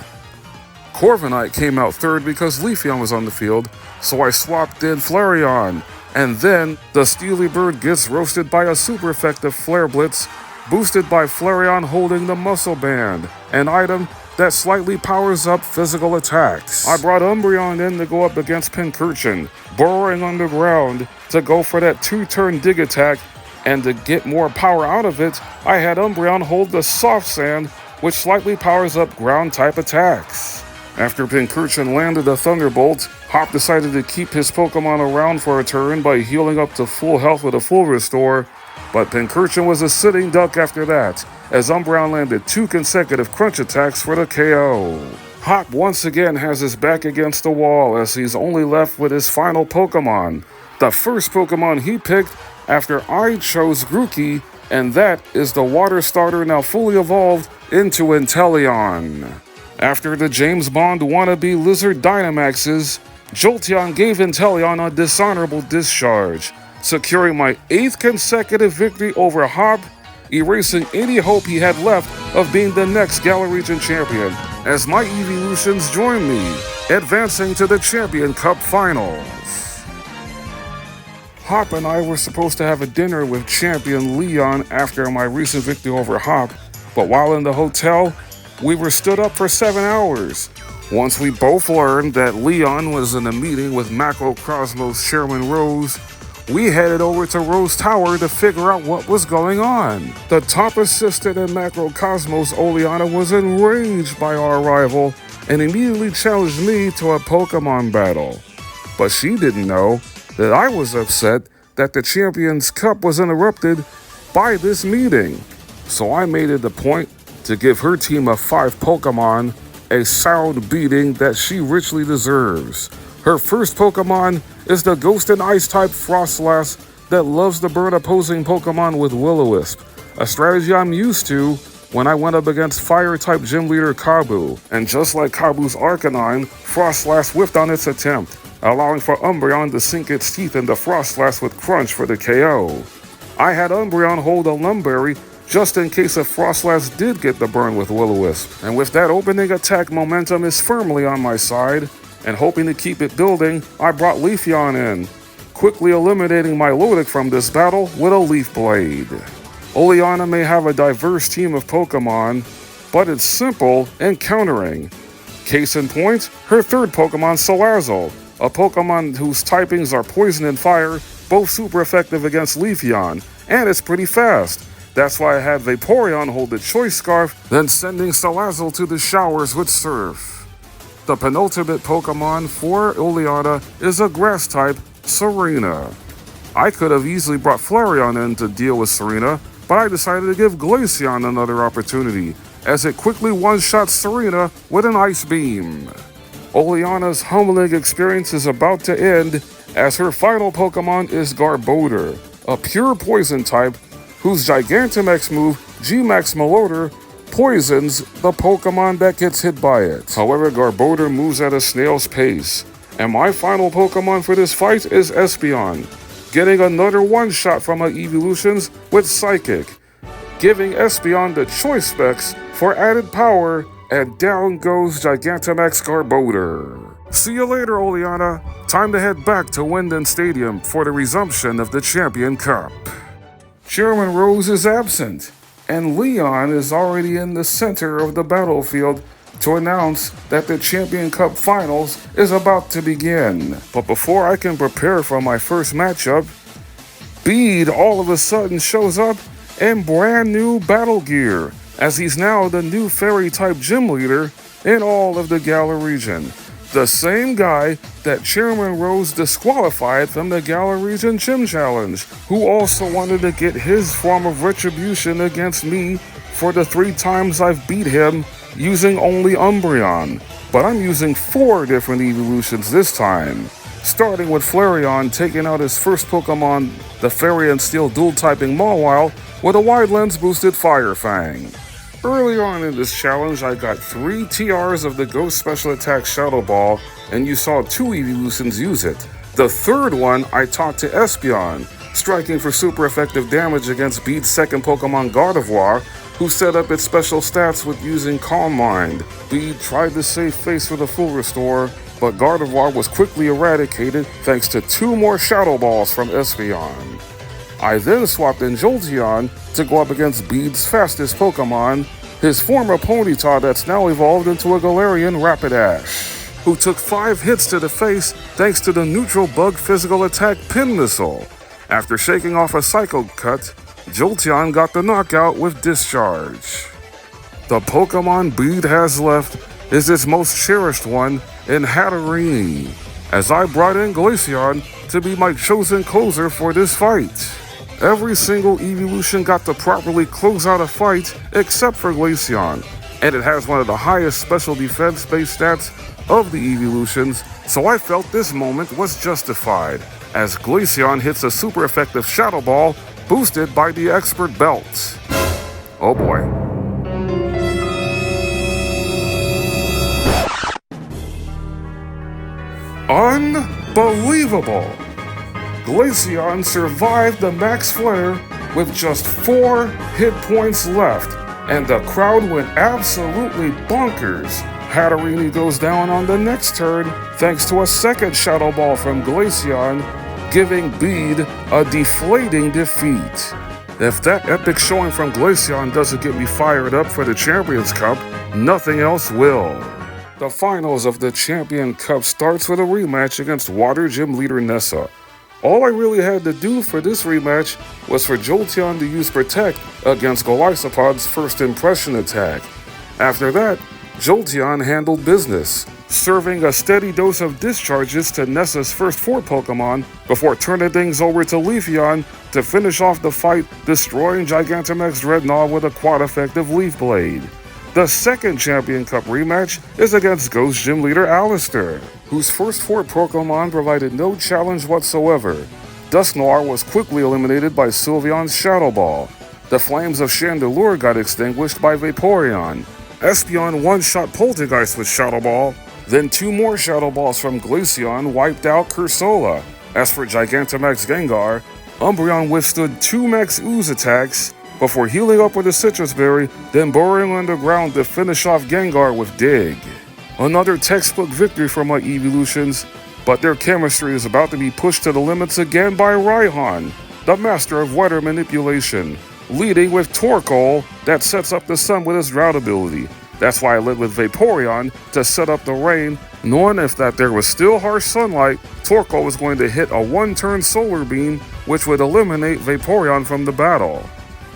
Corviknight came out third because Leafeon was on the field, so I swapped in Flareon, and then the Steely Bird gets roasted by a super effective Flare Blitz, boosted by Flareon holding the Muscle Band, an item that slightly powers up physical attacks. I brought Umbreon in to go up against Pincurchin, burrowing underground to go for that 2-turn dig attack, and to get more power out of it, I had Umbreon hold the Soft Sand, which slightly powers up ground-type attacks. After Pincurchin landed a Thunderbolt, Hop decided to keep his Pokemon around for a turn by healing up to full health with a full restore, but Pincurchin was a sitting duck after that, as Umbreon landed 2 consecutive crunch attacks for the KO. Hop once again has his back against the wall as he's only left with his final Pokemon, the first Pokemon he picked after I chose Grookey, and that is the water starter now fully evolved into Inteleon. After the James Bond wannabe Lizard Dynamaxes, Jolteon gave Inteleon a dishonorable discharge, securing my 8th consecutive victory over Hop, erasing any hope he had left of being the next Galar Region champion, as my Eeveelutions join me, advancing to the Champion Cup Finals. Hop and I were supposed to have a dinner with Champion Leon after my recent victory over Hop, but while in the hotel, we were stood up for 7 hours. Once we both learned that Leon was in a meeting with Macrocosmos Chairman Rose, we headed over to Rose Tower to figure out what was going on. The top assistant in Macrocosmos, Oleana, was enraged by our arrival and immediately challenged me to a Pokemon battle. But she didn't know that I was upset that the Champions Cup was interrupted by this meeting. So I made it a point to give her team of 5 Pokemon a sound beating that she richly deserves. Her first Pokemon is the Ghost and Ice type Frostlass that loves to burn opposing Pokemon with Will-O-Wisp, a strategy I'm used to when I went up against Fire type Gym Leader Kabu. And just like Kabu's Arcanine, Frostlass whiffed on its attempt, allowing for Umbreon to sink its teeth into Frostlass with Crunch for the KO. I had Umbreon hold a Lumberry just in case a Frostlass did get the burn with Will-O-Wisp. And with that opening attack, momentum is firmly on my side, and hoping to keep it building, I brought Leafeon in, quickly eliminating Milotic from this battle with a Leaf Blade. Oleana may have a diverse team of Pokemon, but it's simple and countering. Case in point, her third Pokemon, Salazzle, a Pokemon whose typings are Poison and Fire, both super effective against Leafeon, and it's pretty fast. That's why I had Vaporeon hold the Choice Scarf, then sending Salazzle to the showers with Surf. The penultimate Pokemon for Oleana is a Grass type, Serena. I could have easily brought Flareon in to deal with Serena, but I decided to give Glaceon another opportunity, as it quickly one-shot Serena with an Ice Beam. Oleana's humbling experience is about to end, as her final Pokemon is Garbodor, a pure poison type whose Gigantamax move, G-Max Meloder, poisons the Pokemon that gets hit by it. However, Garbodor moves at a snail's pace, and my final Pokemon for this fight is Espeon, getting another one-shot from my Eeveelutions with Psychic, giving Espeon the choice specs for added power, and down goes Gigantamax Garbodor. See you later, Oleana. Time to head back to Wyndon Stadium for the resumption of the Champion Cup. Chairman Rose is absent, and Leon is already in the center of the battlefield to announce that the Champion Cup Finals is about to begin. But before I can prepare for my first matchup, Bede all of a sudden shows up in brand new battle gear, as he's now the new Fairy-type gym leader in all of the Galar Region. The same guy that Chairman Rose disqualified from the Galar Region Gym Challenge, who also wanted to get his form of retribution against me for the 3 times I've beat him using only Umbreon. But I'm using 4 different Eeveelutions this time, starting with Flareon taking out his first Pokemon, the Fairy and Steel dual-typing Mawile, with a wide lens boosted Fire Fang. Earlier on in this challenge, I got 3 TRs of the Ghost Special Attack Shadow Ball, and you saw 2 Eeveelutions use it. The third one I taught to Espeon, striking for super effective damage against Bede's second Pokemon Gardevoir, who set up its special stats with using Calm Mind. Bede tried to save face for the full restore, but Gardevoir was quickly eradicated thanks to 2 more Shadow Balls from Espeon. I then swapped in Jolteon to go up against Bede's fastest Pokemon, his former Ponyta that's now evolved into a Galarian Rapidash, who took 5 hits to the face thanks to the neutral bug physical attack Pin Missile. After shaking off a Psycho Cut, Jolteon got the knockout with Discharge. The Pokemon Bede has left is its most cherished one in Hatterene, as I brought in Glaceon to be my chosen closer for this fight. Every single Eeveelution got to properly close out a fight except for Glaceon, and it has one of the highest special defense-based stats of the Eeveelutions, so I felt this moment was justified, as Glaceon hits a super effective Shadow Ball boosted by the Expert Belt. Oh boy. Unbelievable! Glaceon survived the Max Flare with just 4 hit points left, and the crowd went absolutely bonkers. Hatterene goes down on the next turn thanks to a second Shadow Ball from Glaceon, giving Bede a deflating defeat. If that epic showing from Glaceon doesn't get me fired up for the Champions Cup, nothing else will. The finals of the Champion Cup starts with a rematch against Water Gym leader Nessa. All I really had to do for this rematch was for Jolteon to use Protect against Golisopod's first impression attack. After that, Jolteon handled business, serving a steady dose of discharges to Nessa's first 4 Pokemon before turning things over to Leafeon to finish off the fight, destroying Gigantamax Dreadnought with a quad-effective Leaf Blade. The second Champion Cup rematch is against Ghost Gym leader Alistair, whose first 4 Pokemon provided no challenge whatsoever. Dusknoir was quickly eliminated by Sylveon's Shadow Ball. The flames of Chandelure got extinguished by Vaporeon. Espeon one-shot Poltergeist with Shadow Ball. Then 2 more Shadow Balls from Glaceon wiped out Cursola. As for Gigantamax Gengar, Umbreon withstood 2 Max Ooze attacks, before healing up with a citrus berry, then burrowing underground to finish off Gengar with Dig. Another textbook victory for my Eeveelutions, but their chemistry is about to be pushed to the limits again by Raihan, the master of weather manipulation, leading with Torkoal that sets up the sun with his drought ability. That's why I led with Vaporeon to set up the rain, knowing if that there was still harsh sunlight, Torkoal was going to hit a one-turn solar beam, which would eliminate Vaporeon from the battle.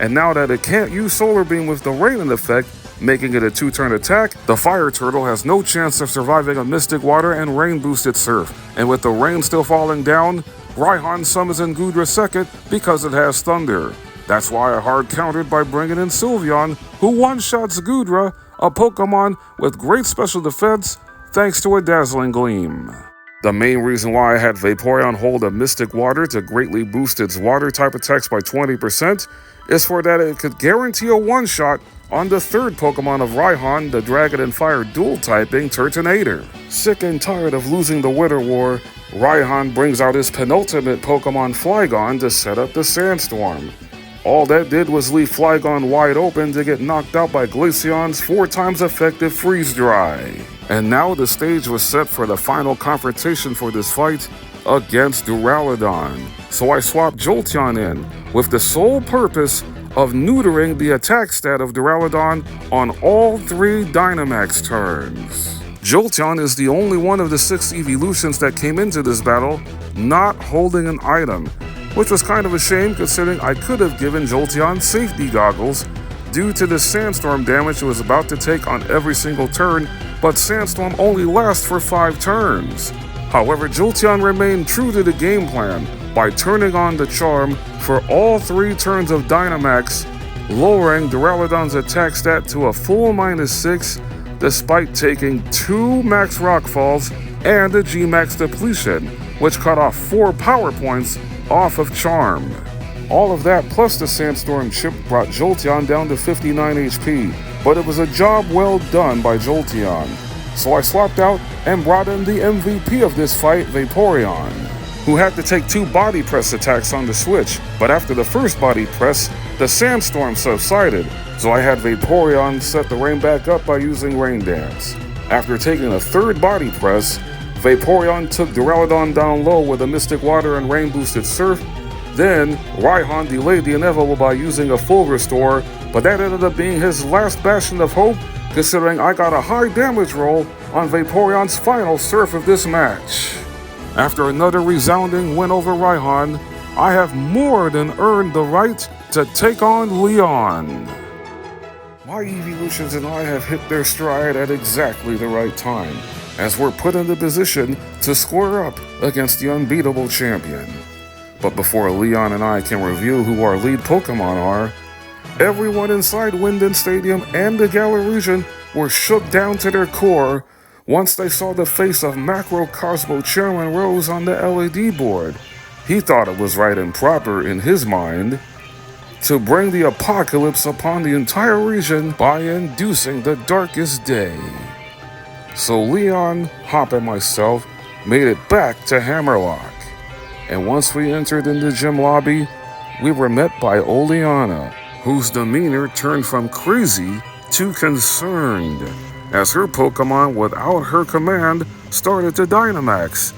And now that it can't use solar beam with the rain in effect, making it a two-turn attack, the fire turtle has no chance of surviving a Mystic Water and rain-boosted surf. And with the rain still falling down, Raihan summons in Goodra second because it has thunder. That's why I hard countered by bringing in Sylveon, who one-shots Goodra, a Pokemon with great special defense thanks to a Dazzling Gleam. The main reason why I had Vaporeon hold a Mystic Water to greatly boost its water-type attacks by 20% is for that it could guarantee a one-shot on the third Pokemon of Raihan, the Dragon and Fire dual-typing Turtonator. Sick and tired of losing the Weather War, Raihan brings out his penultimate Pokemon Flygon to set up the Sandstorm. All that did was leave Flygon wide open to get knocked out by Glaceon's 4 times effective Freeze Dry. And now the stage was set for the final confrontation for this fight against Duraludon. So I swapped Jolteon in with the sole purpose of neutering the attack stat of Duraludon on all 3 Dynamax turns. Jolteon is the only one of the 6 Eeveelutions that came into this battle not holding an item, which was kind of a shame considering I could have given Jolteon safety goggles due to the Sandstorm damage it was about to take on every single turn, but Sandstorm only lasts for 5 turns. However, Jolteon remained true to the game plan by turning on the Charm for all 3 turns of Dynamax, lowering Duraludon's attack stat to a full -6 despite taking 2 Max Rock Falls and a G-Max depletion, which cut off 4 power points off of Charm. All of that plus the Sandstorm chip brought Jolteon down to 59 HP, but it was a job well done by Jolteon. So I swapped out and brought in the MVP of this fight, Vaporeon, who had to take 2 body press attacks on the switch, but after the first body press, the Sandstorm subsided, so I had Vaporeon set the rain back up by using Rain Dance. After taking a 3rd body press, Vaporeon took Duraludon down low with a Mystic Water and rain-boosted Surf. Then, Raihan delayed the inevitable by using a full restore, but that ended up being his last bastion of hope, considering I got a high damage roll on Vaporeon's final Surf of this match. After another resounding win over Raihan, I have more than earned the right to take on Leon. My Eeveelutions and I have hit their stride at exactly the right time, as we're put in the position to square up against the unbeatable champion. But before Leon and I can reveal who our lead Pokemon are, everyone inside Winden Stadium and the Galar Region were shook down to their core once they saw the face of Macrocosmo Chairman Rose on the LED board. He thought it was right and proper in his mind to bring the apocalypse upon the entire region by inducing the darkest day. So Leon, Hop, and myself made it back to Hammerlock. And once we entered in the gym lobby, we were met by Oleana, whose demeanor turned from crazy to concerned, as her Pokemon without her command started to Dynamax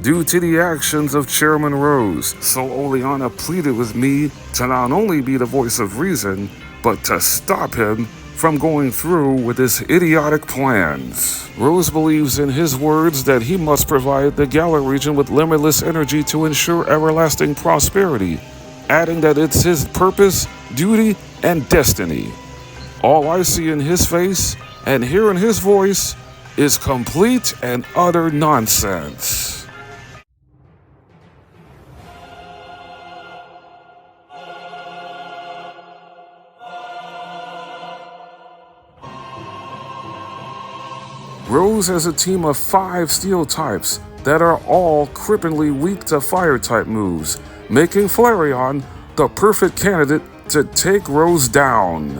due to the actions of Chairman Rose. So Oleana pleaded with me to not only be the voice of reason, but to stop him from going through with his idiotic plans. Rose believes in his words that he must provide the Galar region with limitless energy to ensure everlasting prosperity, adding that it's his purpose, duty, and destiny. All I see in his face and hear in his voice is complete and utter nonsense. Rose has a team of 5 steel types that are all cripplingly weak to fire type moves, making Flareon the perfect candidate to take Rose down.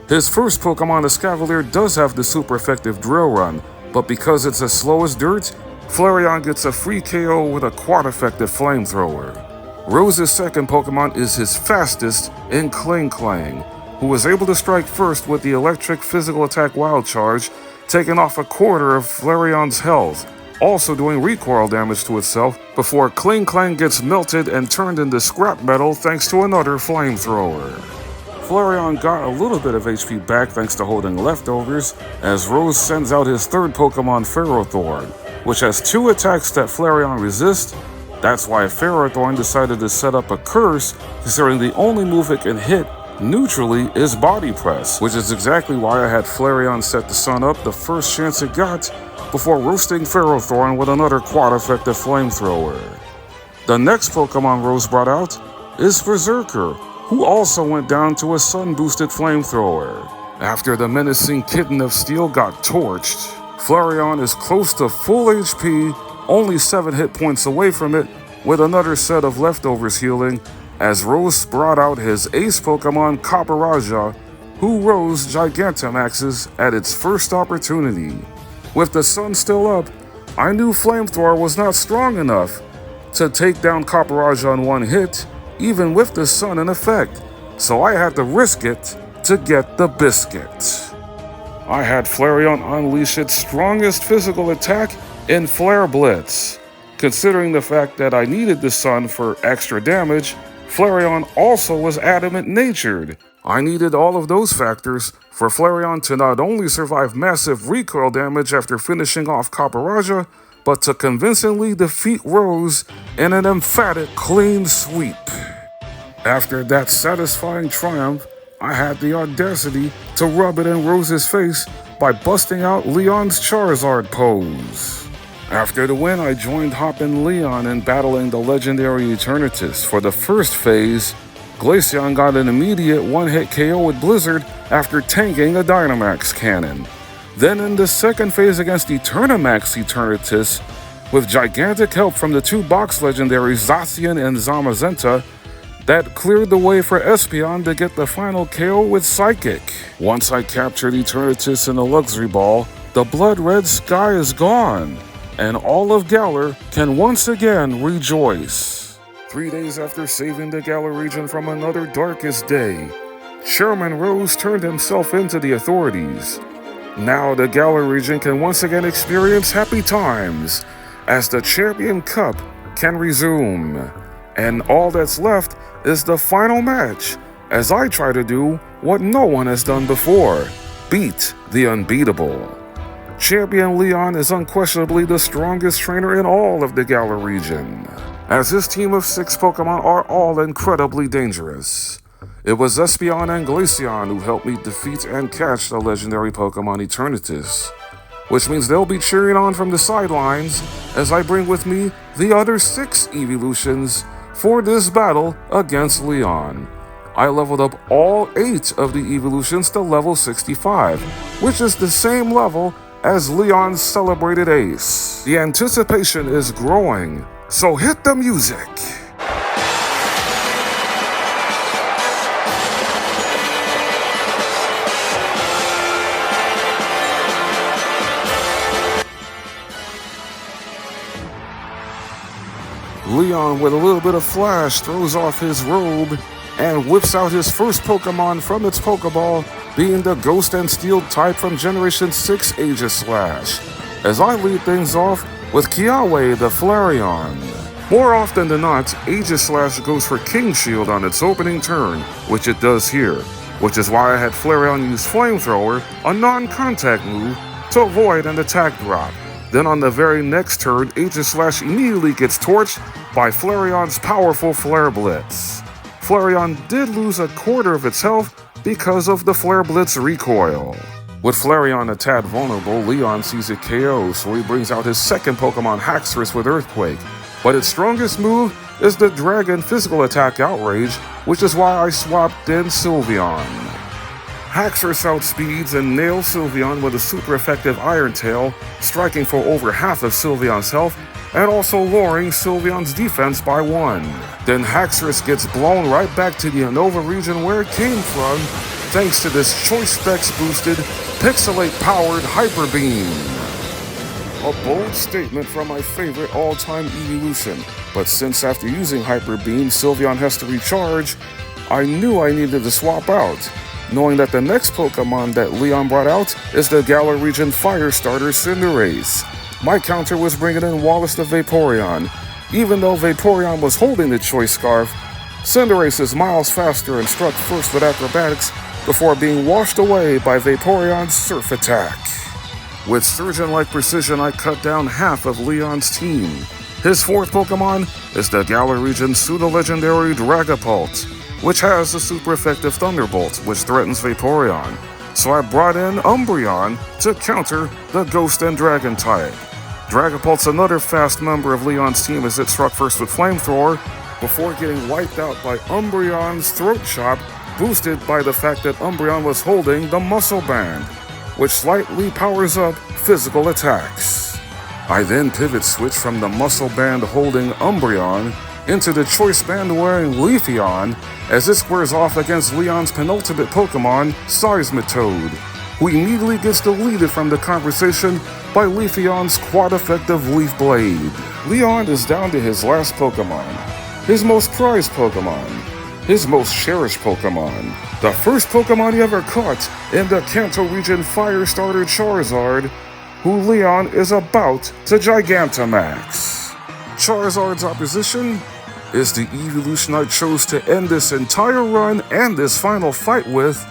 His first Pokemon, Escavalier, does have the super effective Drill Run, but because it's as slow as dirt, Flareon gets a free KO with a quad effective Flamethrower. Rose's second Pokemon is his fastest in Kling Klang, who was able to strike first with the electric physical attack Wild Charge, taking off a quarter of Flareon's health, also doing recoil damage to itself before Kling Klang gets melted and turned into scrap metal thanks to another flamethrower. Flareon got a little bit of HP back thanks to holding leftovers, as Rose sends out his third Pokemon, Ferrothorn, which has 2 attacks that Flareon resists. That's why Ferrothorn decided to set up a curse, considering the only move it can hit neutrally is Body Press, which is exactly why I had Flareon set the sun up the first chance it got, before roasting Ferrothorn with another quad-effective flamethrower. The next Pokemon Rose brought out is Berserker, who also went down to a sun-boosted flamethrower. After the menacing Kitten of Steel got torched, Flareon is close to full HP, only 7 hit points away from it, with another set of leftovers healing, as Rose brought out his ace Pokemon Copperajah, who rose Gigantamaxes at its first opportunity. With the sun still up, I knew Flamethrower was not strong enough to take down Copperajah in one hit, even with the sun in effect, so I had to risk it to get the biscuit. I had Flareon unleash its strongest physical attack in Flare Blitz. Considering the fact that I needed the sun for extra damage, Flareon also was adamant-natured. I needed all of those factors for Flareon to not only survive massive recoil damage after finishing off Copperajah, but to convincingly defeat Rose in an emphatic clean sweep. After that satisfying triumph, I had the audacity to rub it in Rose's face by busting out Leon's Charizard pose. After the win, I joined Hop and Leon in battling the legendary Eternatus. For the first phase, Glaceon got an immediate one-hit KO with Blizzard after tanking a Dynamax cannon. Then in the second phase against Eternamax Eternatus, with gigantic help from the 2 box legendaries Zacian and Zamazenta, that cleared the way for Espeon to get the final KO with Psychic. Once I captured Eternatus in a Luxury Ball, the blood-red sky is gone, and all of Galar can once again rejoice. 3 days after saving the Galar region from another darkest day, Chairman Rose turned himself into the authorities. Now the Galar region can once again experience happy times, as the Champion Cup can resume. And all that's left is the final match, as I try to do what no one has done before: beat the unbeatable. Champion Leon is unquestionably the strongest trainer in all of the Galar region, as his team of 6 Pokemon are all incredibly dangerous. It was Espeon and Glaceon who helped me defeat and catch the legendary Pokemon Eternatus, which means they'll be cheering on from the sidelines as I bring with me the other 6 Eeveelutions for this battle against Leon. I leveled up all 8 of the Eeveelutions to level 65, which is the same level as Leon's celebrated ace. The anticipation is growing, so hit the music. Leon, with a little bit of flash, throws off his robe and whips out his first Pokemon from its Pokeball, being the Ghost and Steel type from Generation 6 Aegislash, as I lead things off with Kiawe the Flareon. More often than not, Aegislash goes for King Shield on its opening turn, which it does here, which is why I had Flareon use Flamethrower, a non-contact move, to avoid an attack drop. Then on the very next turn, Aegislash immediately gets torched by Flareon's powerful Flare Blitz. Flareon did lose a quarter of its health because of the Flare Blitz recoil. With Flareon a tad vulnerable, Leon sees it KO, so he brings out his second Pokemon, Haxorus, with Earthquake. But its strongest move is the Dragon Physical Attack Outrage, which is why I swapped in Sylveon. Haxorus outspeeds and nails Sylveon with a super effective Iron Tail, striking for over half of Sylveon's health, and also lowering Sylveon's defense by 1. Then Haxorus gets blown right back to the Unova region where it came from, thanks to this Choice Specs boosted, Pixelate-powered Hyper Beam. A bold statement from my favorite all-time Eeveelution, But since after using Hyper Beam, Sylveon has to recharge, I knew I needed to swap out, knowing that the next Pokemon that Leon brought out is the Galar Region Fire Starter Cinderace. My counter was bringing in Wallace the Vaporeon. Even though Vaporeon was holding the Choice Scarf, Cinderace is miles faster and struck first with Acrobatics before being washed away by Vaporeon's Surf Attack. With Surgeon-like precision, I cut down half of Leon's team. His fourth Pokemon is the Galar Region pseudo-legendary Dragapult, which has a super effective Thunderbolt, which threatens Vaporeon. So I brought in Umbreon to counter the Ghost and Dragon type. Dragapult's another fast member of Leon's team as it struck first with Flamethrower, before getting wiped out by Umbreon's Throat Chop, boosted by the fact that Umbreon was holding the Muscle Band, which slightly powers up physical attacks. I then pivot switch from the Muscle Band holding Umbreon into the Choice Band wearing Leafeon as it squares off against Leon's penultimate Pokemon, Seismitoad, who immediately gets deleted from the conversation by Leafeon's quad-effective Leaf Blade. Leon is down to his last Pokemon, his most prized Pokemon, his most cherished Pokemon, the first Pokemon he ever caught in the Kanto Region Fire Starter Charizard, who Leon is about to Gigantamax. Charizard's opposition is the Eeveelution I chose to end this entire run and this final fight with,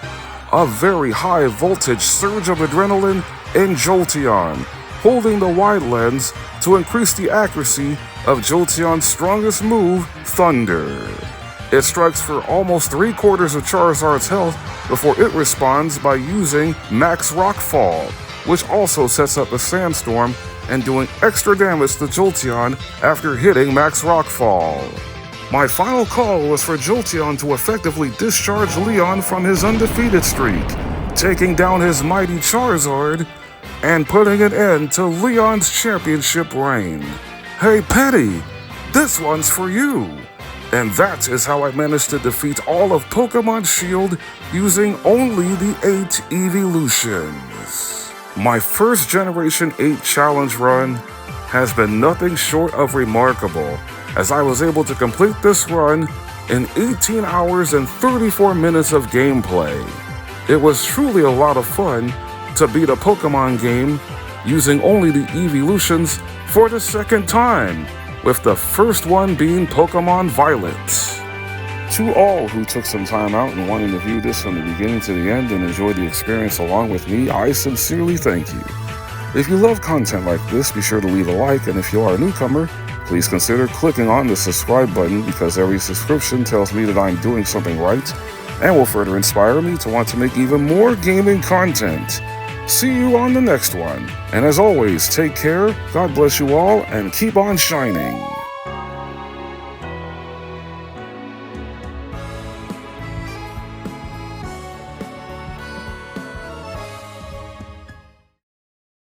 a very high voltage surge of adrenaline in Jolteon, holding the wide lens to increase the accuracy of Jolteon's strongest move, Thunder. It strikes for almost 3/4 of Charizard's health before it responds by using Max Rockfall, which also sets up a Sandstorm and doing extra damage to Jolteon after hitting Max Rockfall. My final call was for Jolteon to effectively discharge Leon from his undefeated streak, taking down his mighty Charizard and putting an end to Leon's championship reign. Hey Petty, this one's for you! And that is how I managed to defeat all of Pokemon Shield using only the 8 Eeveelutions. My first Generation 8 challenge run has been nothing short of remarkable, as I was able to complete this run in 18 hours and 34 minutes of gameplay. It was truly a lot of fun to beat a Pokemon game using only the Eeveelutions for the second time, with the first one being Pokemon Violet. To all who took some time out and wanted to view this from the beginning to the end and enjoy the experience along with me, I sincerely thank you. If you love content like this, be sure to leave a like, and if you are a newcomer, please consider clicking on the subscribe button, because every subscription tells me that I'm doing something right and will further inspire me to want to make even more gaming content. See you on the next one, and as always, take care, God bless you all, and keep on shining.